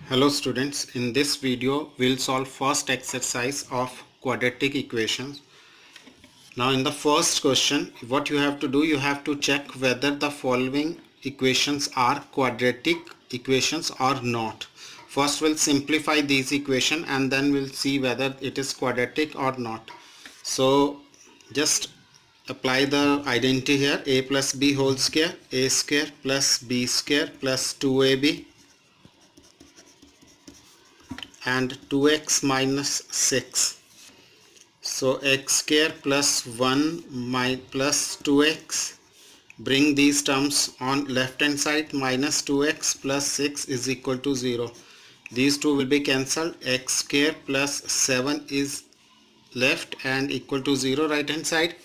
Hello students, in this video we'll solve first exercise of quadratic equations. Now in the first question, what you have to do, you have to check whether the following equations are quadratic equations or not. First we'll simplify these equations and then we'll see whether it is quadratic or not. So just apply the identity here, a plus b whole square, a square plus b square plus 2ab and 2x minus 6. So x square plus 1 plus 2x. Bring these terms on left hand side. Minus 2x plus 6 is equal to 0. These two will be cancelled. X square plus 7 is left and equal to 0 right hand side.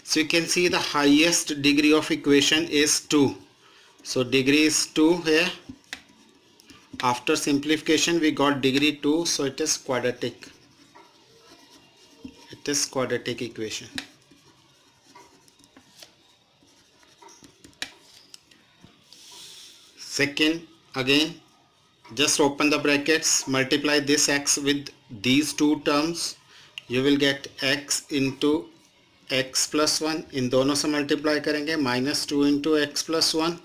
So you can see the highest degree of equation is 2. So degree is 2 here. After simplification we got degree 2, so it is quadratic. It is quadratic equation. Second, again just open the brackets, multiply this x with these two terms, you will get x into x plus 1. इन दोनों से multiply करेंगे, minus 2 into x plus 1.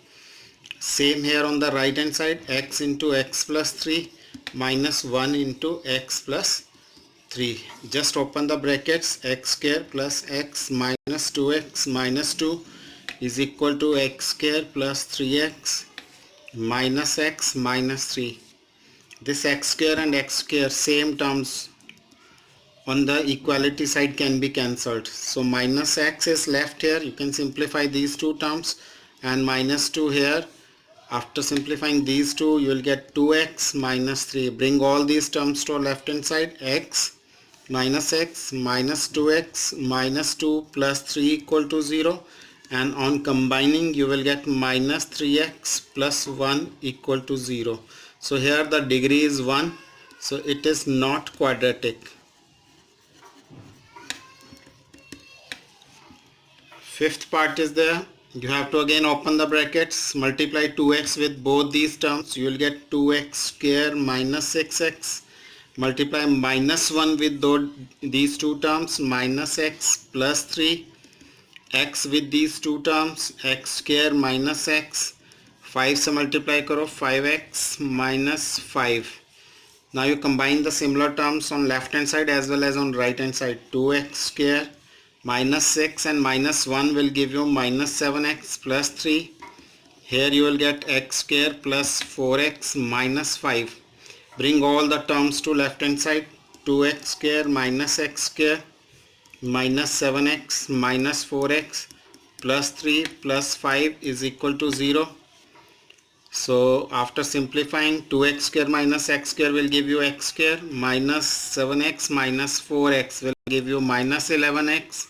Same here on the right hand side, x into x plus 3 minus 1 into x plus 3. Just open the brackets, x square plus x minus 2x minus 2 is equal to x square plus 3x minus x minus 3. This x square and x square, same terms on the equality side, can be cancelled. So minus x is left here. You can simplify these two terms and minus 2 here. After simplifying these two, you will get 2x minus 3. Bring all these terms to left hand side. X minus 2x minus 2 plus 3 equal to 0. And on combining, you will get minus 3x plus 1 equal to 0. So here the degree is 1. So it is not quadratic. Fifth part is there. You have to again open the brackets, multiply 2x with both these terms. You will get 2x square minus 6x. Multiply minus 1 with these two terms, minus x plus 3. X with these two terms, x square minus x. 5 से multiply करो, 5x minus 5. Now you combine the similar terms on left hand side as well as on right hand side. 2x square minus 6 and minus 1 will give you minus 7x plus 3. Here you will get x square plus 4x minus 5. Bring all the terms to left hand side. 2x square minus x square minus 7x minus 4x plus 3 plus 5 is equal to 0. So after simplifying, 2x square minus x square will give you x square, minus 7x minus 4x will give you minus 11x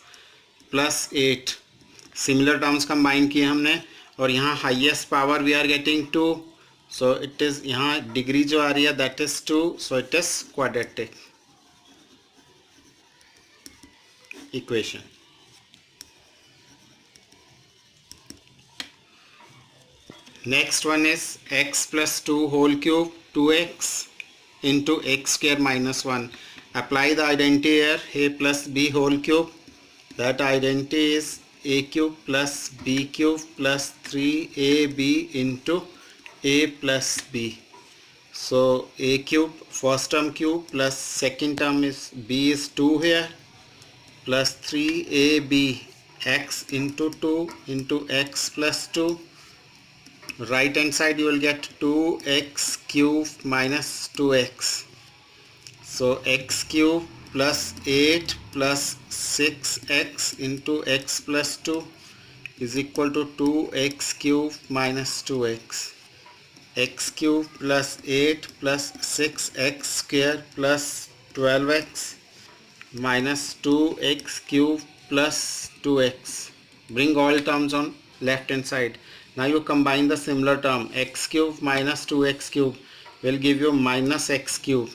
plus 8. Similar terms combine किए हमने और यहाँ highest power we are getting 2. So it is, यहाँ degree जो आ रही है that is 2. So it is quadratic equation. Next one is x plus 2 whole cube, 2x into x square minus 1. Apply the identity here, a plus b whole cube. That identity is a cube plus b cube plus 3ab into a plus b. So a cube, first term cube, plus second term is b is 2 here, plus 3ab x into 2 into x plus 2. Right hand side you will get 2x cube minus 2x. So x cube plus 8 plus 6x into x plus 2 is equal to 2x cube minus 2x. X cube plus 8 plus 6x square plus 12x minus 2x cube plus 2x. Bring all terms on left hand side. Now you combine the similar term, x cube minus 2x cube will give you minus x cube.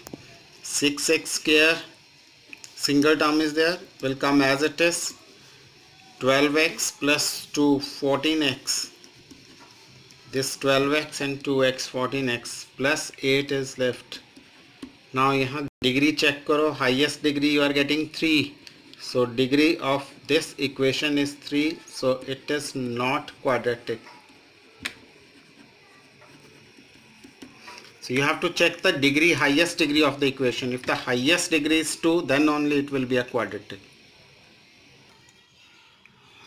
6x square, single term is there, will come as it is. 12x plus 2, 14x this 12x and 2x 14x plus 8 is left. Now यहाँ degree check करो, highest degree you are getting 3, so degree of this equation is 3, so it is not quadratic. So you have to check the degree, highest degree of the equation. If the highest degree is 2, then only it will be a quadratic.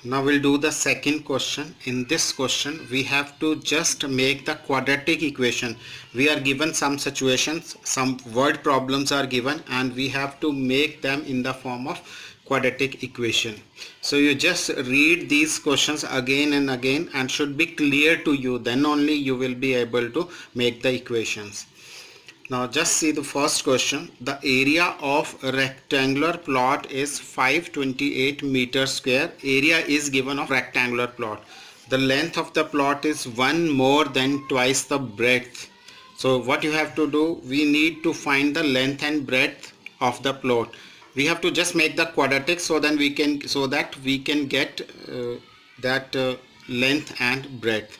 Now we'll do the second question. In this question, we have to just make the quadratic equation. We are given some situations, some word problems are given, and we have to make them in the form of quadratic equation. So you just read these questions again and again and should be clear to you, then only you will be able to make the equations. Now just see the first question. The area of a rectangular plot is 528 meters square. Area is given of rectangular plot. The length of the plot is 1 more than twice the breadth. So what you have to do, we need to find the length and breadth of the plot. We have to just make the quadratic so that we can get that length and breadth.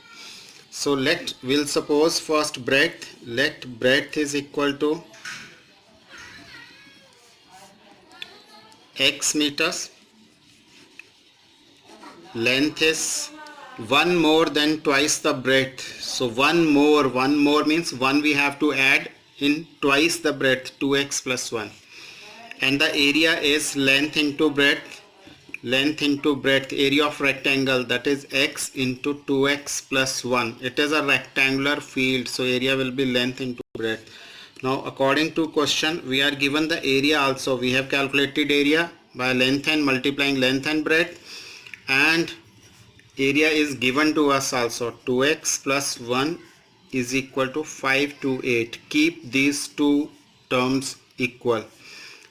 So we'll suppose first breadth. Let breadth is equal to x meters. Length is 1 more than twice the breadth. So one more means 1 we have to add in twice the breadth, 2x plus 1. And the area is length into breadth. Length into breadth, area of rectangle, that is x into 2x plus 1. It is a rectangular field, so area will be length into breadth. Now according to question, we are given the area also. We have calculated area by length and multiplying length and breadth, and area is given to us also. 2x plus 1 is equal to 528. Keep these two terms equal.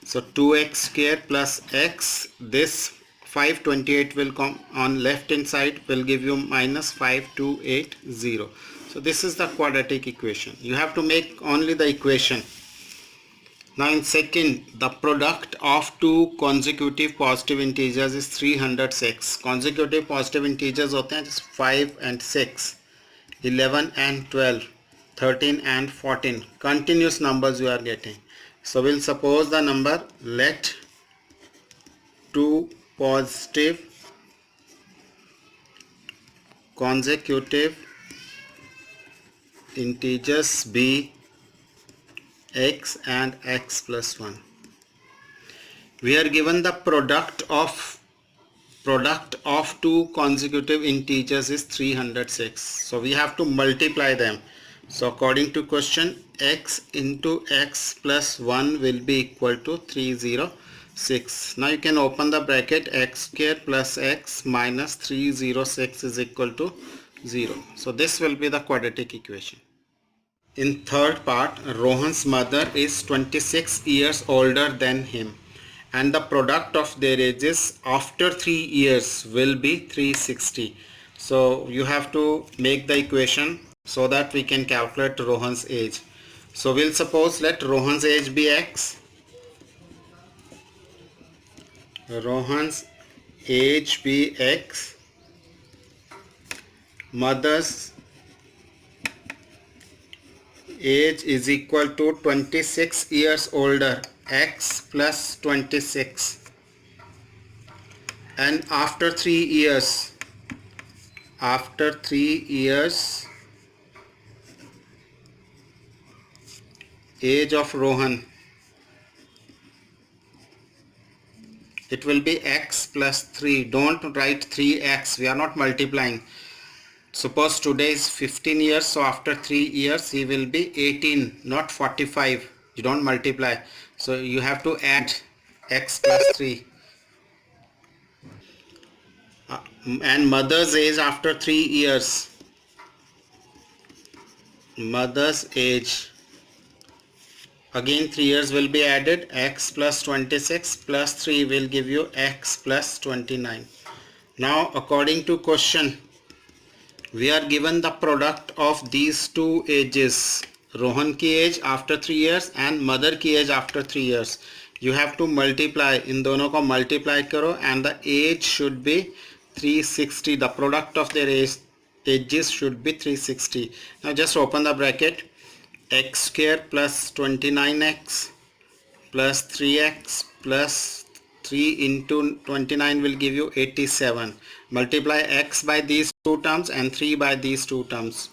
So 2x square plus x, this 528 will come on left hand side, will give you minus 5280. So this is the quadratic equation. You have to make only the equation. Now in second, the product of two consecutive positive integers is 306. Consecutive positive integers होते हैं just 5 and 6, 11 and 12, 13 and 14. Continuous numbers you are getting. So we'll suppose the number, let two positive consecutive integers be x and x plus 1. We are given the product of two consecutive integers is 306. So we have to multiply them. So according to question, x into x plus 1 will be equal to 306. Now you can open the bracket, x square plus x minus 306 is equal to 0. So this will be the quadratic equation. In third part, Rohan's mother is 26 years older than him, and the product of their ages after 3 years will be 360. So you have to make the equation so that we can calculate Rohan's age. So we'll suppose let Rohan's age be x. Rohan's age be x. Mother's age is equal to 26 years older, x plus 26. And after 3 years, age of Rohan, it will be x plus 3. Don't write 3x, we are not multiplying. Suppose today is 15 years, so after 3 years he will be 18, not 45. You don't multiply, so you have to add x plus 3. And mother's age after 3 years, mother's age, again 3 years will be added, x plus 26 plus 3 will give you x plus 29. Now according to question, we are given the product of these two ages, Rohan ki age after 3 years and mother ki age after 3 years. You have to multiply, in दोनों को multiply करो, and the age should be 360. The product of their age edges should be 360. Now just open the bracket. X square plus 29x plus 3x plus 3 into 29 will give you 87. Multiply x by these two terms and 3 by these two terms.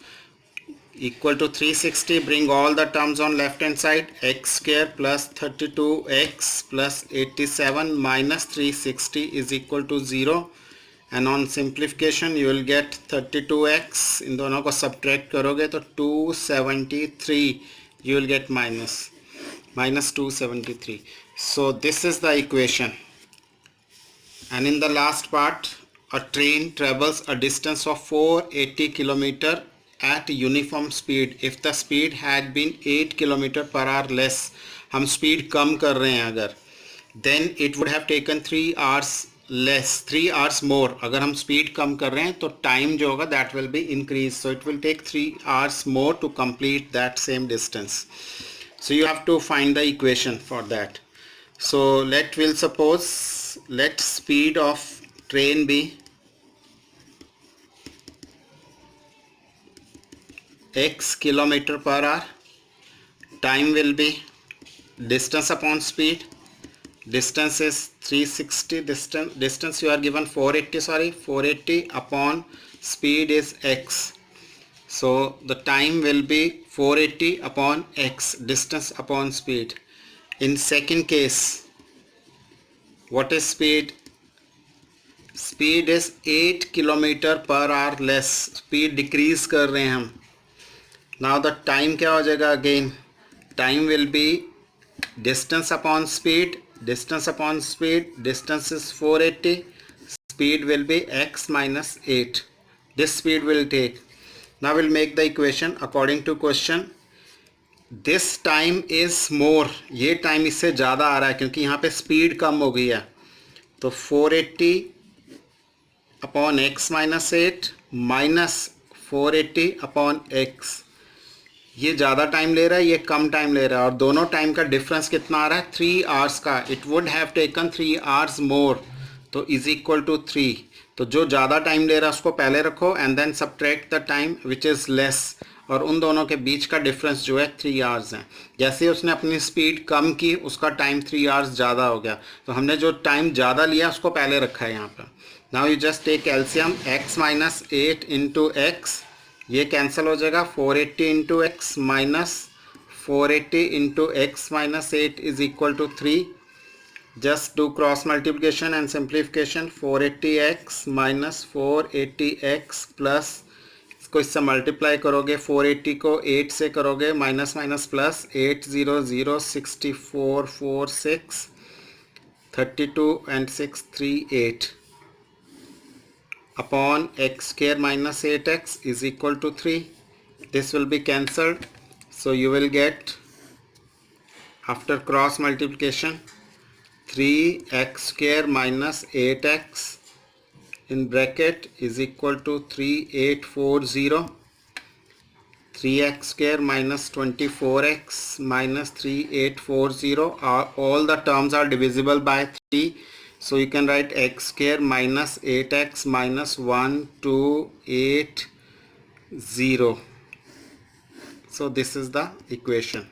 Equal to 360. Bring all the terms on left hand side. X square plus 32x plus 87 minus 360 is equal to 0. And on simplification you will get 32x. इन दोनों को subtract करोगे तो 273 you will get minus 273. So this is the equation. And in the last part, a train travels a distance of 480 km at uniform speed. If the speed had been 8 km per hour less, हम speed कम कर रहे हैं अगर, then it would have taken 3 hours less, 3 hours more. अगर हम speed कम कर रहे हैं तो time जो होगा that will be increased. So it will take 3 hours more to complete that same distance. So you have to find the equation for that. So let speed of train be x kilometer per hour. Time will be distance upon speed. Distance is 360. Distance you are given 480 upon speed is x. So the time will be 480 upon x, distance upon speed. In second case, what is speed? Speed is 8 km per hour less. Speed decrease कर रहे हैं हम. Now the time क्या हो जाएगा again? Time will be distance upon speed. Distance upon speed. Distance is 480. Speed will be x minus 8. This speed will take. Now we'll make the equation according to question. This time is more. ये time इससे ज़्यादा आ रहा है क्योंकि यहाँ पे speed कम हो गई है. तो 480 upon x minus 8 minus 480 upon x. ये ज़्यादा टाइम ले रहा है, ये कम टाइम ले रहा है और दोनों टाइम का डिफरेंस कितना आ रहा है? 3 आवर्स का. It would have taken 3 hours मोर, तो इज इक्वल टू 3. तो जो ज़्यादा टाइम ले रहा है उसको पहले रखो and then subtract the time which is less, और उन दोनों के बीच का डिफरेंस जो है 3 आवर्स है. जैसे उसने अपनी स्पीड कम की उसका टाइम 3 आवर्स ज़्यादा हो गया, तो हमने जो टाइम ज़्यादा लिया उसको पहले रखा है यहाँ पर. Now you just take LCM. x minus 8 into x, ये कैंसिल हो जाएगा. 480 into x minus 480 into x minus 8 is equal to 3. Just do cross multiplication and simplification. 480x minus 480x plus, इसको इससे मल्टीप्लाई करोगे, 480 को 8 से करोगे, minus minus plus, 8 0 0 64 4 6 32 and 6 3 8 upon x square minus 8x is equal to 3. This will be cancelled. So you will get, after cross multiplication, 3x square minus 8x in bracket is equal to 3840. 3x square minus 24x minus 3840. All the terms are divisible by 3. So you can write x square minus 8x minus 1280. So this is the equation.